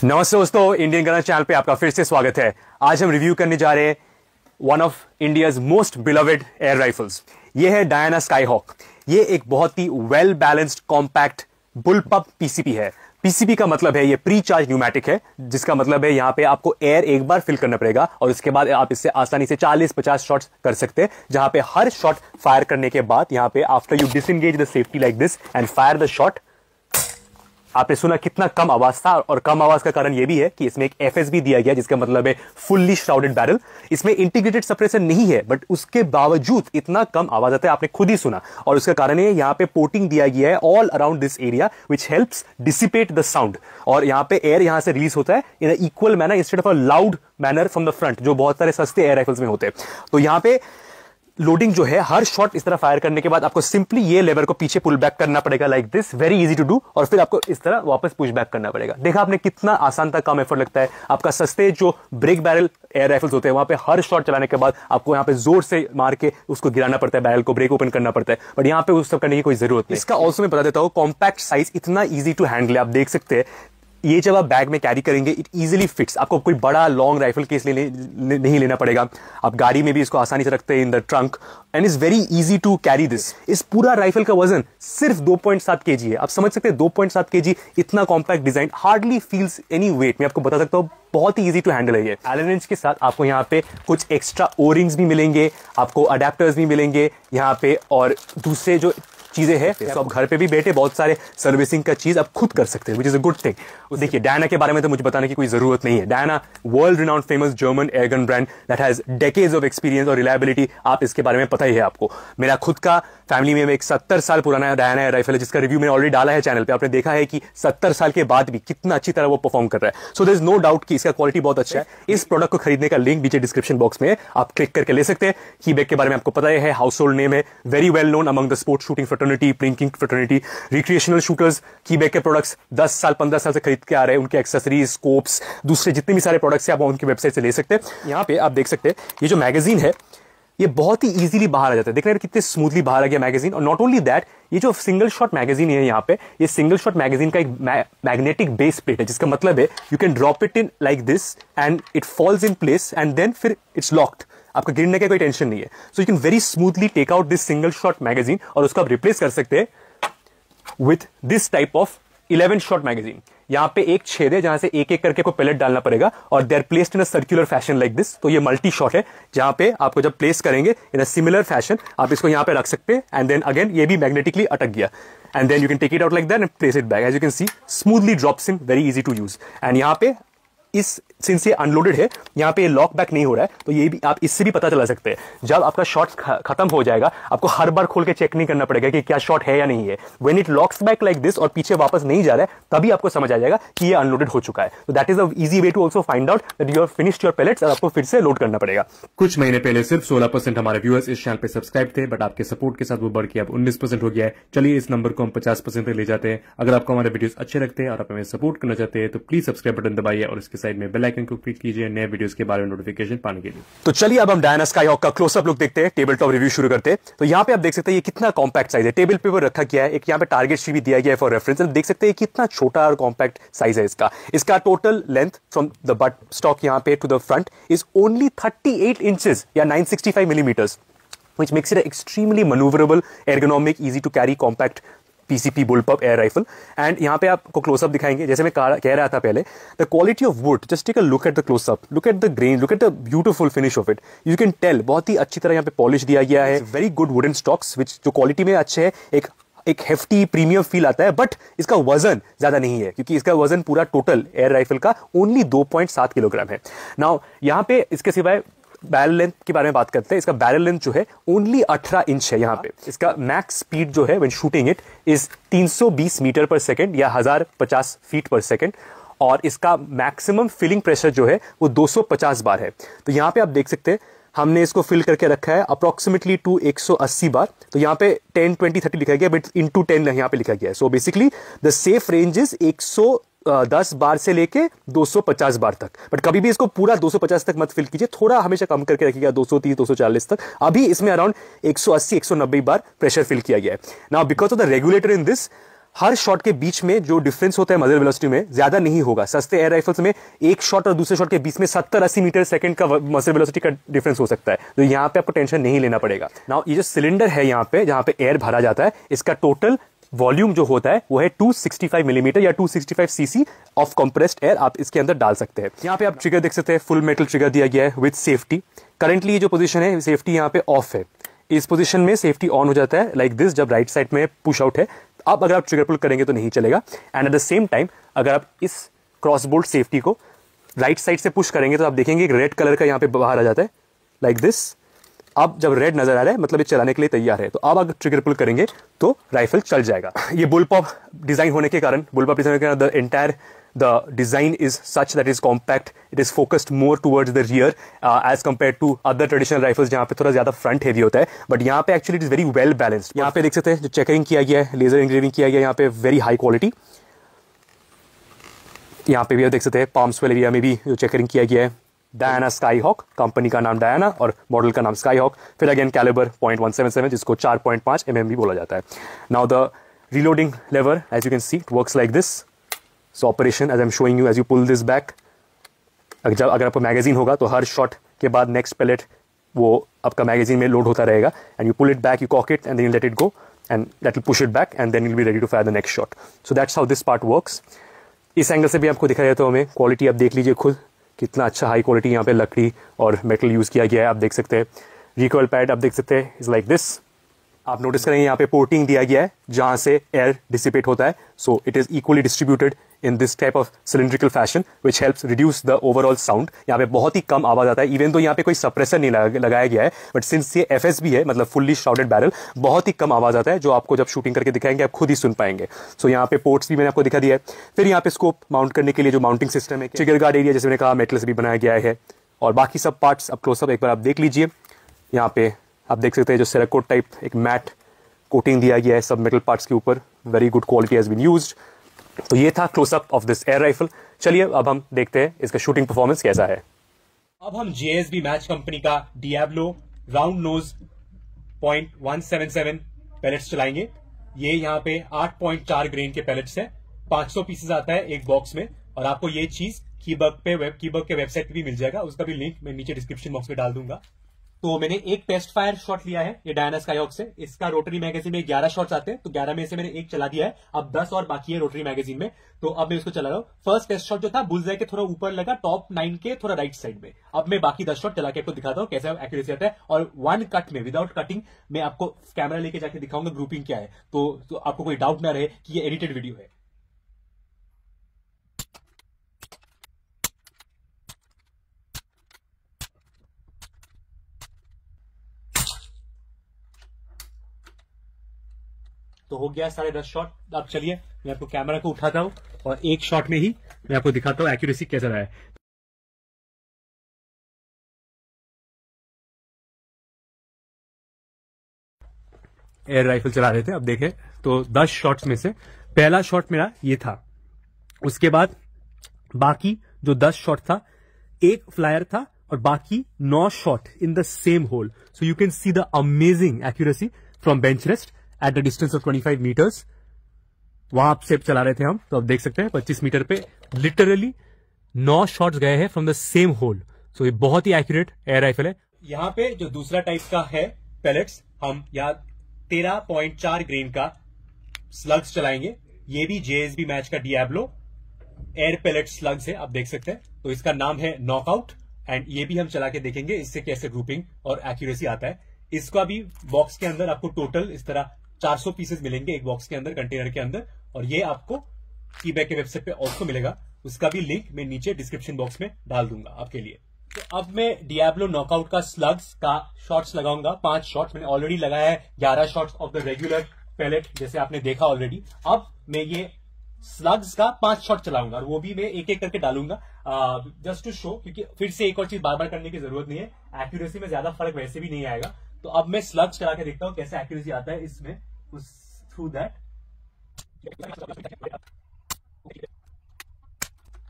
नमस्ते दोस्तों, Indian gunner channel पे आपका फिर से स्वागत है। आज हम रिव्यू करने जा रहे हैं one of India's most beloved air rifles. ये है डायना स्काईहॉक। ये एक बहुत ही वेल बैलेंस्ड कॉम्पैक्ट बुलपअप पीसीपी है। पीसीपी का मतलब है ये प्री चार्ज न्यूमैटिक है, जिसका मतलब है यहां पे आपको एयर एक बार फिल करना पड़ेगा और उसके बाद आप इससे आसानी से 40-50 शॉट्स कर सकते हैं, जहां पे हर शॉट फायर करने के बाद यहां पे after you disengage the safety like this and fire the shot, आपने सुना कितना कम आवाज था। और कम आवाज का कारण यह भी है कि इसमें एक एफएसबी दिया गया, जिसका मतलब है फुल्ली श्राउडेड बैरल। इसमें इंटीग्रेटेड सप्रेसर नहीं है, बट उसके बावजूद इतना कम आवाज आता है, आपने खुद ही सुना। और उसका कारण है यहां पे पोर्टिंग दिया गया है all around this area which helps dissipate the sound. और यहां पे एयर यहां से रिलीज होता है in equal manner instead of a loud manner from the front, जो बहुत सारे सस्ते एयर राइफल्स में होते हैं। तो यहां पे लोडिंग जो है, हर शॉट इस तरह फायर करने के बाद आपको सिंपली ये लेवर को पीछे पुल बैक करना पड़ेगा like this, very easy to do. और फिर आपको इस तरह वापस पुश बैक करना पड़ेगा। देखा आपने कितना आसान था, कम एफर्ट लगता है। आपका सस्ते जो ब्रेक बैरल एयर राइफल्स होते हैं, वहां पे हर शॉट चलाने के बाद आपको यहां पे जोर से मार के उसको गिराना पड़ता है, बैरल को ब्रेक ओपन करना पड़ता है। बट यहां पे उस सब करने की कोई जरूरत नहीं। इसका ऑल्सो मैं बता देता हूं, कॉम्पैक्ट साइज इतना ईजी टू हैंडल है। आप देख सकते हैं ये जब आप बैग में कैरी करेंगे, इट इजीली फिट्स। आपको कोई बड़ा लॉन्ग राइफल केस नहीं लेना पड़ेगा। आप गाड़ी में भी इसको आसानी से रखते हैं in the trunk and is very easy to carry this. इस पूरा राइफल का वजन सिर्फ 2.7 kg है। आप समझ सकते हैं 2.7 kg, इतना compact design hardly feels any weight. मैं आपको बता सकता हूं बहुत ही इजी टू हैंडल है ये। एलन रेंज के साथ आपको यहाँ पे कुछ एक्स्ट्रा ओरिंग्स भी मिलेंगे, आपको अडेप्टर्स भी मिलेंगे यहाँ पे, और दूसरे जो चीजें हैं तो आप घर पे भी बैठे बहुत सारे सर्विसिंग का चीज आप खुद कर सकते हैं, which is a good thing. देखिए, डायना के बारे में तो मुझे बताने की कोई जरूरत नहीं है। Diana world renowned famous German airgun brand that has decades of experience और रिलायबिलिटी। आप इसके बारे में पता ही है आपको। मेरा खुद का फैमिली में एक 70 साल पुराना डायना एयर राइफल है, जिसका रिव्यू मैंने ऑलरेडी डाला है चैनल पे। आपने देखा है कि 70 साल के बाद भी कितना अच्छी तरह वो परफॉर्म कर रहा है। So there is no doubt कि इसका क्वालिटी बहुत अच्छा है। इस प्रोडक्ट को खरीदने का लिंक नीचे डिस्क्रिप्शन बॉक्स में आप क्लिक करके ले सकते हैं। कीबैक के बारे में आपको पता है, हाउस होल्ड नेम है, very well known among the sports shooting fraternity, plinking fraternity, recreational shooters. कीबैक के प्रोडक्ट्स 10 साल 15 साल से खरीद के आ रहे हैं। उनके एक्सेसरीज, स्कोप्स, दूसरे जितने भी सारे प्रोडक्ट्स हैं आप उनकी वेबसाइट से ले सकते हैं। यहाँ पे आप देख सकते हैं ये जो मैगजीन है, ये बहुत ही इजीली बाहर आ जाता है। देख रहे हैं कितने स्मूथली बाहर आ गया मैगजीन। और नॉट ओनली दैट, ये जो सिंगल शॉट मैगजीन है यहाँ पे, ये सिंगल शॉट मैगजीन का एक मैग्नेटिक बेस प्लेट है, जिसका मतलब है you can drop it in like this and it falls in place and then फिर इट्स लॉक्ड। आपका गिरने का कोई टेंशन नहीं है। So you can very smoothly take out this single shot magazine और उसको आप रिप्लेस कर सकते हैं with this type of 11 shot magazine. यहां पे एक छेद है जहां से एक एक करके को पैलेट डालना पड़ेगा और they are placed in a circular fashion like this. तो ये मल्टी शॉट है, जहां पे आपको जब प्लेस करेंगे इन अ सिमिलर फैशन आप इसको यहां पे रख सकते हैं एंड देन अगेन ये भी मैग्नेटिकली अटक गया and then you can take it out like that and place it back. As you can see smoothly drops in, very easy to use. And यहां पे सिंस ये अनलोडेड है, यहाँ पे लॉक बैक नहीं हो रहा है, तो ये भी आप इससे भी पता चला सकते हैं। जब आपका शॉट खत्म हो जाएगा, आपको हर बार खोल के चेक नहीं करना पड़ेगा कि क्या शॉट है या नहीं है। When it locks back like this और पीछे वापस नहीं जा रहा है, तभी आपको समझ आ जाएगा कि ये अनलोडेड हो चुका है। तो that is a easy way to also find out that you have finished your pellets और आपको फिर से लोड करना पड़ेगा। कुछ महीने पहले सिर्फ 16% हमारे व्यूअर्स इस चैनल पे सब्सक्राइब थे, बट आपके सपोर्ट के साथ वो बढ़ के अब 19% हो गया है। चलिए इस नंबर को हम 50% तक ले जाते हैं। अगर आपको हमारे वीडियोस अच्छे लगते हैं और आप हमें सपोर्ट करना चाहते हैं तो प्लीज सब्सक्राइब बटन दबाइए और इसके साइड में बेल आइकन को क्लिक कीजिए नए वीडियोस के बारे में नोटिफिकेशन पाने के लिए। तो चलिए अब हम डायना स्काईहॉक का क्लोजअप लुक देखते हैं, टेबल टॉप रिव्यू शुरू करते हैं। तो यहाँ पे आप देख सकते हैं ये कितना कॉम्पैक्ट साइज है। टेबल पे वो रखा गया है, एक यहाँ पे टारगेट शीट भी दिया गया है फॉर रेफरेंस। देख सकते हैं कितना छोटा और कॉम्पैक्ट साइज है इसका। इसका total length from the butt stock यहाँ पे to the front is only 38 inches या 965 millimetres, which makes it an extremely maneuverable, ergonomic, easy to carry, compact PCP bullpup air rifle. And यहाँ पे आपको close up दिखाएंगे, जैसे मैं कह रहा था पहले, the quality of wood, just take a look at the close up, look at the grain, look at the beautiful finish of it. You can tell बहुत ही अच्छी तरह यहाँ पे पॉलिश दिया गया है। Very good wooden stocks which जो क्वालिटी में अच्छे है, एक हेफ्टी प्रीमियम फील आता है, बट इसका वजन ज्यादा नहीं है क्योंकि इसका वजन पूरा टोटल एयर राइफल का ओनली 2.7 किलोग्राम है। नाउ यहाँ पे इसके सिवाय बैरल लेंथ के बारे में बात करते हैं। इसका बैरल लेंथ जो है ओनली 18 इंच है। यहाँ पे इसका मैक्स स्पीड जो है when shooting it is 320 metre per second या 1050 फीट पर सेकेंड, और इसका मैक्सिमम फिलिंग प्रेशर जो है वो 250 बार है। तो यहाँ पे आप देख सकते हैं हमने इसको फिल करके रखा है अप्रोक्सीमेटली टू 180 बार। तो यहाँ पे 10, 20, 30 लिखा गया, बट इंटू 10 यहाँ पे लिखा गया है। So basically the safe range is 110 बार से लेके 250 बार तक। बट कभी भी इसको पूरा 250 तक मत फिल कीजिए, थोड़ा हमेशा कम करके रखिएगा 230, 240 तक। अभी इसमें अराउंड 180, 190 बार प्रेशर फिल किया गया है। Now because of the regulator in this, her shot के बीच में जो डिफरेंस होता है मजल वेलोसिटी में ज्यादा नहीं होगा। सस्ते एयर राइफल्स में एक शॉट और दूसरे शॉट के बीच में 70-80 मीटर सेकंड का मजल वेलोसिटी का डिफरेंस हो सकता है, तो यहाँ पे आपको टेंशन नहीं लेना पड़ेगा। नाउ ये जो सिलेंडर है यहाँ पे जहां पे एयर भरा जाता है, इसका टोटल वॉल्यूम जो होता है वो है 265 मिलीमीटर या 265 सीसी ऑफ कंप्रेस्ड एयर आप इसके अंदर डाल सकते हैं। यहाँ पे आप ट्रिगर देख सकते हैं, फुल मेटल ट्रिगर दिया गया है विद सेफ्टी। करंटली ये जो पोजीशन है सेफ्टी यहाँ पे ऑफ है, इस पोजीशन में सेफ्टी ऑन हो जाता है लाइक दिस जब राइट साइड में पुश आउट है। अब अगर आप ट्रिगर पुल करेंगे तो नहीं चलेगा। And at the same time अगर आप इस क्रॉस बोल्ट सेफ्टी को राइट साइड से पुश करेंगे तो आप देखेंगे एक रेड कलर का यहाँ पे बाहर आ जाता है लाइक दिस। अब जब रेड नजर आ रहा है मतलब ये चलाने के लिए तैयार है, तो अब अगर ट्रिगर पुल करेंगे तो राइफल चल जाएगा। ये बुलपॉप डिजाइन होने के कारण the entire the design is such that it is compact, it is focused more towards the rear as compared to other traditional rifles जहाँ पे थोड़ा ज्यादा फ्रंट हेवी होता है, बट यहाँ पे actually it is very well balanced. यहाँ पे देख सकते हैं जो चेकरिंग किया गया है, लेजर इंग्रेविंग किया गया है यहाँ पे, वेरी हाई क्वालिटी। यहाँ पे भी आप देख सकते हैं पाम्स वाले एरिया में भी जो चेकरिंग किया गया है, डायना स्काईहॉक, कंपनी का नाम डायना और मॉडल का नाम स्काईहॉक। फिर अगेन कैलिबर .177 जिसको 4.5 mm भी बोला जाता है। Now the reloading lever as you can see it works like this. So operation as I'm showing you, as you pull this back, अगर आपका मैगजीन होगा तो हर शॉट के बाद नेक्स्ट पैलेट वो आपका मैगजीन में लोड होता रहेगा, and you pull it back, you cock it and then you let it go and that will push it back and then you will be ready to fire the next shot. So that's how this part works. इस angle से भी आपको दिखाया जाता है हमें quality, आप देख लीजिए खुद कितना अच्छा हाई क्वालिटी यहाँ पे लकड़ी और मेटल यूज किया गया है। आप देख सकते हैं रिकॉइल पैड आप देख सकते हैं इज लाइक दिस। आप नोटिस करेंगे यहाँ पे पोर्टिंग दिया गया है जहां से एयर डिसिपेट होता है, so it is equally distributed in this type of cylindrical fashion which helps reduce the overall sound। यहाँ पे बहुत ही कम आवाज आता है, इवन तो यहाँ पे कोई सप्रेसर नहीं लगाया गया है, बट सिंस ये FSB है मतलब फुल्ली श्राउडेड बैरल, बहुत ही कम आवाज आता है जो आपको जब शूटिंग करके दिखाएंगे आप खुद ही सुन पाएंगे। सो यहाँ पे पोर्ट्स भी मैंने आपको दिखा दिया है। फिर यहाँ पे स्कोप माउंट करने के लिए जो माउंटिंग सिस्टम है, ट्रिगर गार्ड एरिया जैसे मैंने कहा मेटल से भी बनाया गया है, और बाकी सब पार्ट्स अब क्लोजअप एक बार आप देख लीजिए। यहाँ पे आप देख सकते हैं जो सेराकोट टाइप एक मैट कोटिंग दिया गया है सब मेटल पार्ट्स के ऊपर, very good quality has been used. तो ये था close up of this air rifle. चलिए अब हम देखते हैं इसका शूटिंग परफॉर्मेंस कैसा है। अब हम JSB मैच कंपनी का डियाब्लो राउंड नोज .177 पैलेट्स चलाएंगे। ये यहाँ पे 8.4 ग्रेन के पैलेट्स है, 500 पीसेस आता है एक बॉक्स में, और आपको ये चीज कीबर्ग के वेबसाइट पे भी मिल जाएगा, उसका भी लिंक मैं नीचे डिस्क्रिप्शन बॉक्स में डाल दूंगा। तो मैंने एक टेस्ट फायर शॉट लिया है ये डायना स्काईहॉक से। इसका रोटरी मैगजीन में 11 शॉट्स आते हैं, तो 11 में से मैंने एक चला दिया है, अब 10 और बाकी है रोटरी मैगजीन में, तो अब मैं इसको चला रहा हूं। फर्स्ट टेस्ट शॉट जो था बुलजाई के थोड़ा ऊपर लगा, टॉप 9 के थोड़ा राइट साइड में। अब मैं बाकी 10 शॉट चला के आपको दिखाता हूं कैसा एक्यूरेसी आता है, और 1 कट में विदाउट कटिंग मैं आपको कैमरा लेके जाके दिखाऊंगा ग्रुपिंग क्या है, तो आपको कोई डाउट ना रहे कि ये एडिटेड वीडियो है। तो हो गया 10.5 शॉट। अब चलिए मैं आपको कैमरा को उठाता हूं और एक शॉट में ही मैं आपको दिखाता हूं एक्यूरेसी कैसा रहा है। एयर राइफल चला रहे थे, अब देखें तो 10 शॉट्स में से पहला शॉट मेरा ये था, उसके बाद बाकी जो 10 शॉट था एक फ्लायर था और बाकी 9 shot in the same hole. So you can see the amazing accuracy from bench rest at the distance of 25 metres. वहां से चला रहे थे हम, तो अब देख सकते हैं 25 मीटर पे लिटरली 9 शॉट्स गए हैं फ्रॉम द सेम होल। सो ये बहुत ही एक्यूरेट एयर राइफल है। यहाँ पे जो दूसरा टाइप का है पैलेट्स, हम यहाँ 13.4 ग्रेन का स्लग्स चलाएंगे। ये भी JSB मैच का डियाब्लो एयर पैलेट स्लग्स है, आप देख सकते हैं। तो इसका नाम है नॉकआउट, एंड ये भी हम चला के देखेंगे इससे कैसे ग्रुपिंग और एक्यूरेसी आता है। इसका भी बॉक्स के अंदर आपको टोटल इस तरह 400 पीसेस मिलेंगे एक बॉक्स के अंदर, कंटेनर के अंदर, और ये आपको कीबैग के वेबसाइट पे ऑल्सो मिलेगा, उसका भी लिंक मैं नीचे डिस्क्रिप्शन बॉक्स में डाल दूंगा आपके लिए। तो अब मैं डियाब्लो नॉकआउट का स्लग्स का शॉट्स लगाऊंगा। 5 शॉट्स मैंने ऑलरेडी लगाया है, 11 shots of the regular pellet जैसे आपने देखा ऑलरेडी। अब मैं ये स्लग्स का 5 शॉट चलाऊंगा, और वो भी मैं एक एक करके डालूंगा जस्ट टू शो, क्योंकि फिर से एक और चीज बार बार करने की जरूरत नहीं है, एक्यूरेसी में ज्यादा फर्क वैसे भी नहीं आएगा। तो अब मैं स्लग्स चला के देखता हूं कैसे एक्यूरेसी आता है इसमें थ्रू दैट।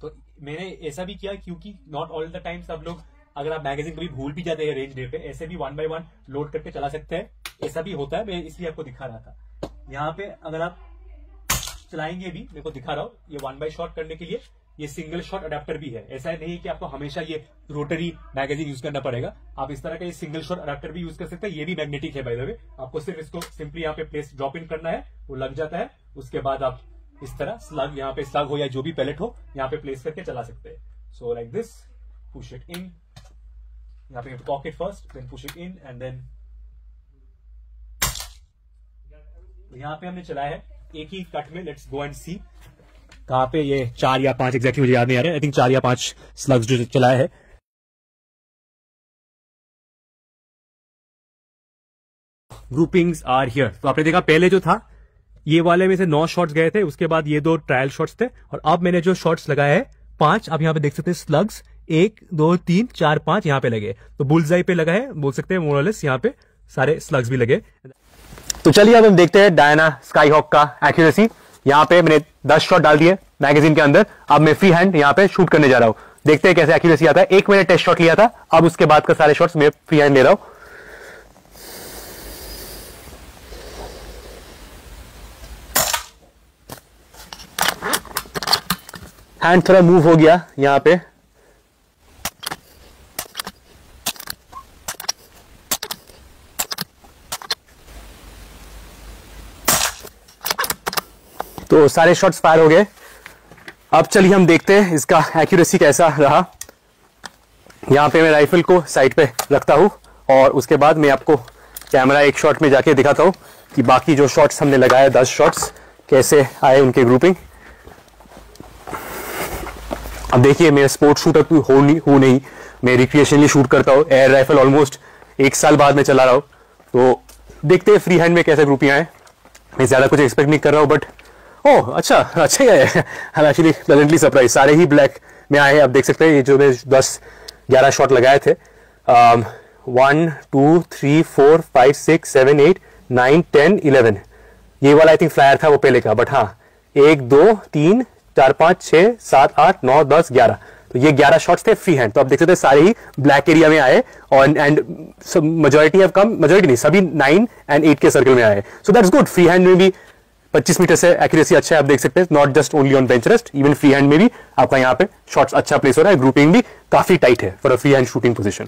तो मैंने ऐसा भी किया क्योंकि नॉट ऑल द टाइम सब लोग, अगर आप मैगजीन कभी भूल भी जाते हैं रेंज डे पे, ऐसे भी 1 by 1 लोड करके चला सकते हैं, ऐसा भी होता है, मैं इसलिए आपको दिखा रहा था। यहाँ पे अगर आप चलाएंगे भी, मेरे को दिखा रहा हूँ, ये 1 बाय शॉट करने के लिए ये सिंगल शॉट अडेप्टर भी है। ऐसा नहीं है कि आपको हमेशा ये रोटरी मैगजीन यूज करना पड़ेगा, आप इस तरह का ये सिंगल शॉट अडेप्टर भी यूज कर सकते हैं। ये भी मैग्नेटिक है बाय द वे, आपको सिर्फ इसको सिंपली यहाँ पे प्लेस ड्रॉप इन करना है, वो लग जाता है। उसके बाद आप इस तरह स्लग, यहाँ पे स्लग हो या जो भी पैलेट हो, यहाँ पे प्लेस करके चला सकते हैं। So like this, push it in, यहाँ पे pocket first, then push it in and then यहाँ पे हमने चलाया है एक ही कट में। लेट्स गो एंड सी कहां पे ये 4 या 5 एग्जैक्टली मुझे याद नहीं आ रहा है, आई थिंक 4 या 5 स्लग्स जो चलाया है। Groupings are here. तो आपने देखा पहले जो था ये वाले में से 9 शॉट्स गए थे, उसके बाद ये 2 ट्रायल शॉट्स थे, और अब मैंने जो शॉट्स लगाए हैं 5, आप यहां पे देख सकते हैं स्लग्स 1 2 3 4 5 यहां पे लगे। तो बुलजाई पे लगा है, बोल सकते हैं मोरलेस, यहां पे सारे स्लग्स भी लगे। तो चलिए अब हम देखते हैं डायना स्काईहॉक का एक्यूरेसी। यहाँ पे मैंने 10 शॉट डाल दिए मैगजीन के अंदर, अब मैं फ्री हैंड यहाँ पे शूट करने जा रहा हूँ। देखते हैं कैसे एक्यूरेसी आता है। एक मैंने टेस्ट शॉट लिया था, अब उसके बाद का सारे शॉट्स मैं फ्री हैंड ले रहा हूँ। हैंड थोड़ा मूव हो गया यहाँ पे, तो सारे शॉट्स फायर हो गए। अब चलिए हम देखते हैं इसका एक्यूरेसी कैसा रहा। यहां पे मैं राइफल को साइड पे रखता हूं और उसके बाद मैं आपको कैमरा एक शॉट में जाके दिखाता हूं कि बाकी जो शॉट्स हमने लगाए 10 शॉट्स कैसे आए, उनके ग्रुपिंग। अब देखिए मैं स्पोर्ट शूटर हूं नहीं, मैं रिक्रिएशनली शूट करता हूं। एयर राइफल ऑलमोस्ट 1 साल बाद में चला रहा हूं, तो देखते हैं फ्री हैंड में कैसे ग्रुपिंग आए। मैं ज्यादा कुछ एक्सपेक्ट नहीं कर रहा हूं, बट ओह अच्छा ही है। I am actually pleasantly surprise. सारे ही ब्लैक में आए हैं। आप देख सकते हैं ये जो मैं 10-11 शॉट लगाए थे, 1 2 3 4 5 6 7 8 9 10 11, ये वाला आई थिंक फ्लायर था वो पहले का, बट हाँ 1 2 3 4 5 6 7 8 9 10 11, तो ये 11 शॉट्स थे फ्री हैंड। तो आप देख सकते हैं सारे ही ब्लैक एरिया में आए, और and majority have come, majority नहीं, सभी 9 और 8 के सर्कल में आए। So that's good. Free hand में भी 25 मीटर से एक्यूरेसी अच्छा है, आप देख सकते हैं। Not just only on bench rest, even free hand में भी आपका यहाँ पे शॉट्स अच्छा प्लेस हो रहा है। ग्रुपिंग भी काफी टाइट है for a free hand shooting position.